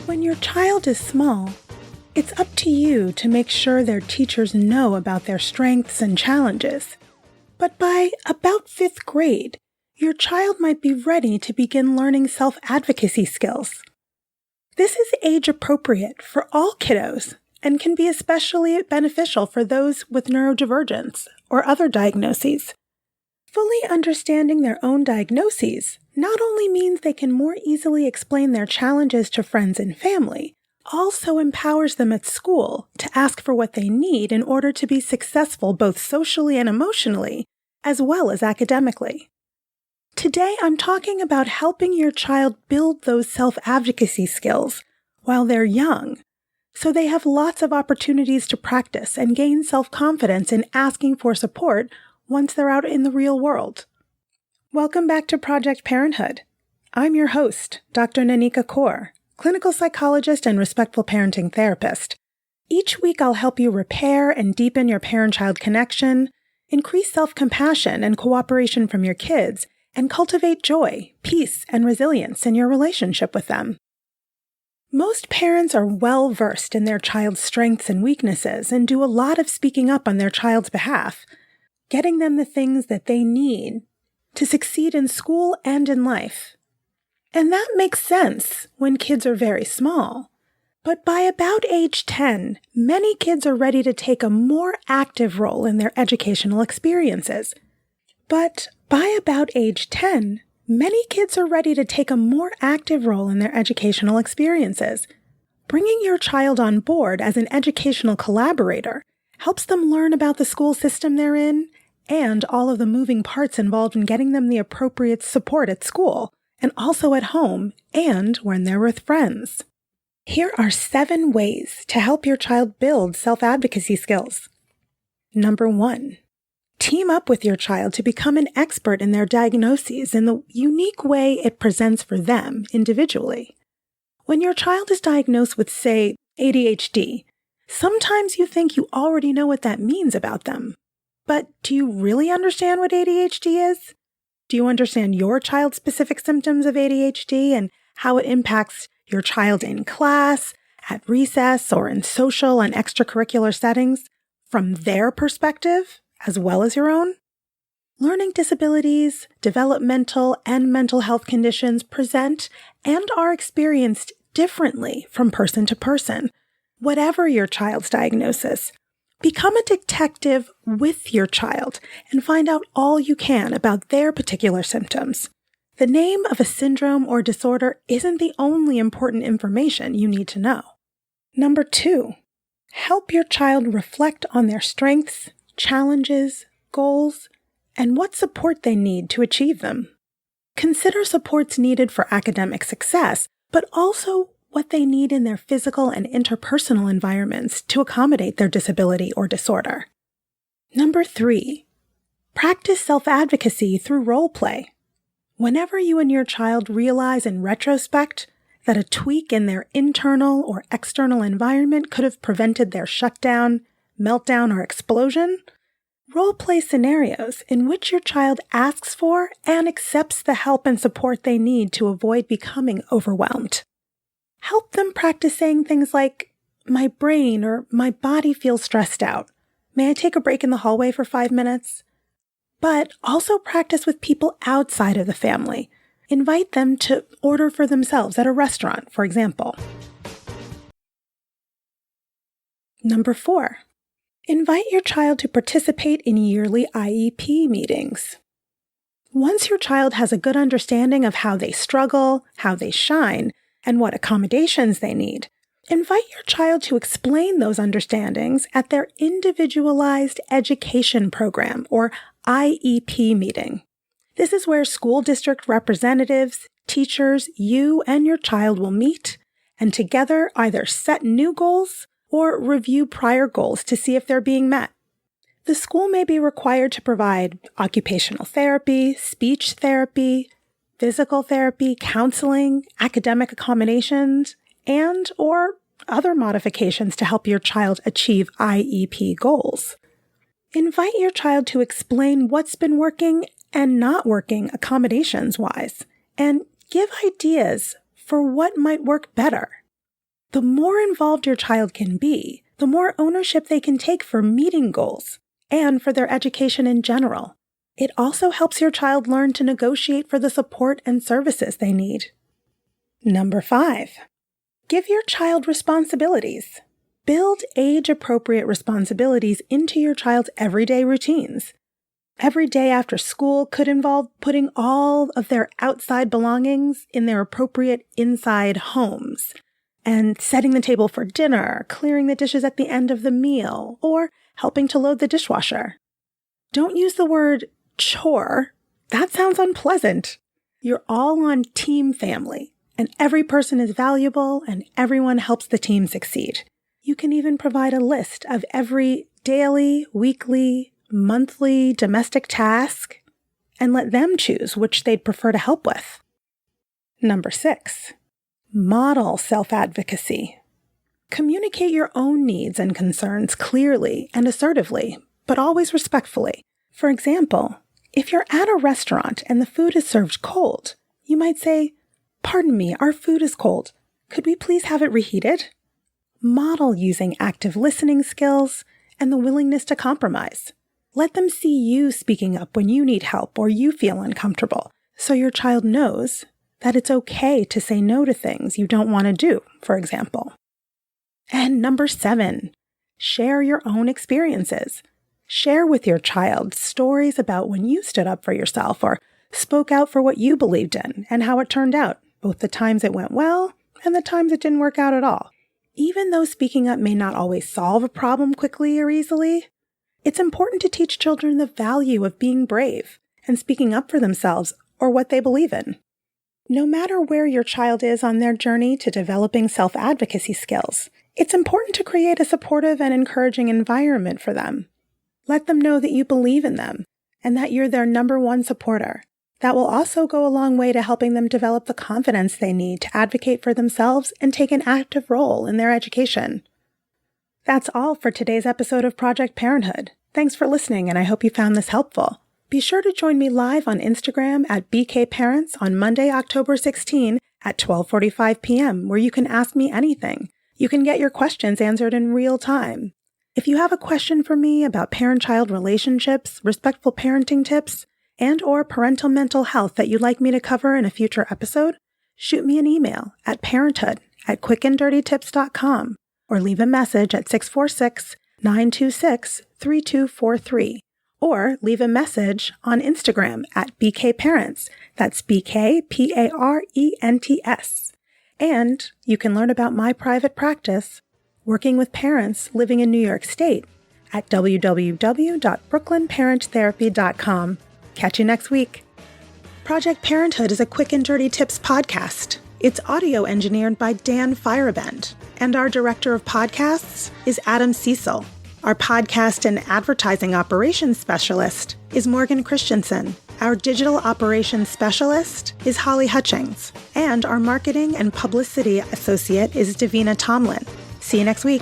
When your child is small, it's up to you to make sure their teachers know about their strengths and challenges. But by about 5th grade, your child might be ready to begin learning self-advocacy skills. This is age-appropriate for all kiddos and can be especially beneficial for those with neurodivergence or other diagnoses. Fully understanding their own diagnoses not only means they can more easily explain their challenges to friends and family, also empowers them at school to ask for what they need in order to be successful both socially and emotionally, as well as academically. Today, I'm talking about helping your child build those self-advocacy skills while they're young, so they have lots of opportunities to practice and gain self-confidence in asking for support once they're out in the real world. Welcome back to Project Parenthood. I'm your host, Dr. Nanika Coor, clinical psychologist and respectful parenting therapist. Each week I'll help you repair and deepen your parent-child connection, increase self-compassion and cooperation from your kids, and cultivate joy, peace, and resilience in your relationship with them. Most parents are well-versed in their child's strengths and weaknesses and do a lot of speaking up on their child's behalf, getting them the things that they need to succeed in school and in life. And that makes sense when kids are very small. But by about age 10, many kids are ready to take a more active role in their educational experiences. Bringing your child on board as an educational collaborator helps them learn about the school system they're in and all of the moving parts involved in getting them the appropriate support at school, and also at home and when they're with friends. Here are 7 ways to help your child build self-advocacy skills. Number 1. Team up with your child to become an expert in their diagnoses in the unique way it presents for them individually. When your child is diagnosed with, say, ADHD, sometimes you think you already know what that means about them. But do you really understand what ADHD is? Do you understand your child's specific symptoms of ADHD and how it impacts your child in class, at recess, or in social and extracurricular settings from their perspective as well as your own? Learning disabilities, developmental and mental health conditions present and are experienced differently from person to person, whatever your child's diagnosis. Become a detective with your child and find out all you can about their particular symptoms. The name of a syndrome or disorder isn't the only important information you need to know. Number 2, help your child reflect on their strengths, challenges, goals, and what support they need to achieve them. Consider supports needed for academic success, but also what they need in their physical and interpersonal environments to accommodate their disability or disorder. Number 3, practice self-advocacy through role play. Whenever you and your child realize in retrospect that a tweak in their internal or external environment could have prevented their shutdown, meltdown, or explosion, role-play scenarios in which your child asks for and accepts the help and support they need to avoid becoming overwhelmed. Help them practice saying things like, "My brain" or "My body feels stressed out. May I take a break in the hallway for 5 minutes?" But also practice with people outside of the family. Invite them to order for themselves at a restaurant, for example. Number 4, invite your child to participate in yearly IEP meetings. Once your child has a good understanding of how they struggle, how they shine, and what accommodations they need, invite your child to explain those understandings at their Individualized Education Program, or IEP meeting. This is where school district representatives, teachers, you, and your child will meet, and together either set new goals or review prior goals to see if they're being met. The school may be required to provide occupational therapy, speech therapy, physical therapy, counseling, academic accommodations, and or other modifications to help your child achieve IEP goals. Invite your child to explain what's been working and not working accommodations-wise, and give ideas for what might work better. The more involved your child can be, the more ownership they can take for meeting goals and for their education in general. It also helps your child learn to negotiate for the support and services they need. Number 5, give your child responsibilities. Build age-appropriate responsibilities into your child's everyday routines. Every day after school could involve putting all of their outside belongings in their appropriate inside homes, and setting the table for dinner, clearing the dishes at the end of the meal, or helping to load the dishwasher. Don't use the word chore. That sounds unpleasant. You're all on team family, and every person is valuable, and everyone helps the team succeed. You can even provide a list of every daily, weekly, monthly domestic task, and let them choose which they'd prefer to help with. Number 6, model self-advocacy. Communicate your own needs and concerns clearly and assertively, but always respectfully. For example, if you're at a restaurant and the food is served cold, you might say, "Pardon me, our food is cold. Could we please have it reheated?" Model using active listening skills and the willingness to compromise. Let them see you speaking up when you need help or you feel uncomfortable, so your child knows that it's okay to say no to things you don't want to do, for example. And number 7, share your own experiences. Share with your child stories about when you stood up for yourself or spoke out for what you believed in and how it turned out, both the times it went well and the times it didn't work out at all. Even though speaking up may not always solve a problem quickly or easily, it's important to teach children the value of being brave and speaking up for themselves or what they believe in. No matter where your child is on their journey to developing self-advocacy skills, it's important to create a supportive and encouraging environment for them. Let them know that you believe in them and that you're their number one supporter. That will also go a long way to helping them develop the confidence they need to advocate for themselves and take an active role in their education. That's all for today's episode of Project Parenthood. Thanks for listening, and I hope you found this helpful. Be sure to join me live on Instagram at BKParents on Monday, October 16 at 12:45 p.m., where you can ask me anything. You can get your questions answered in real time. If you have a question for me about parent-child relationships, respectful parenting tips, and/or parental mental health that you'd like me to cover in a future episode, shoot me an email at parenthood@quickanddirtytips.com or leave a message at 646-926-3243, or leave a message on Instagram at BKParents. That's BKPARENTS. And you can learn about my private practice working with parents living in New York State at www.brooklynparenttherapy.com. Catch you next week. Project Parenthood is a Quick and Dirty Tips podcast. It's audio engineered by Dan Firebend, and our director of podcasts is Adam Cecil. Our podcast and advertising operations specialist is Morgan Christensen. Our digital operations specialist is Holly Hutchings, and our marketing and publicity associate is Davina Tomlin. See you next week.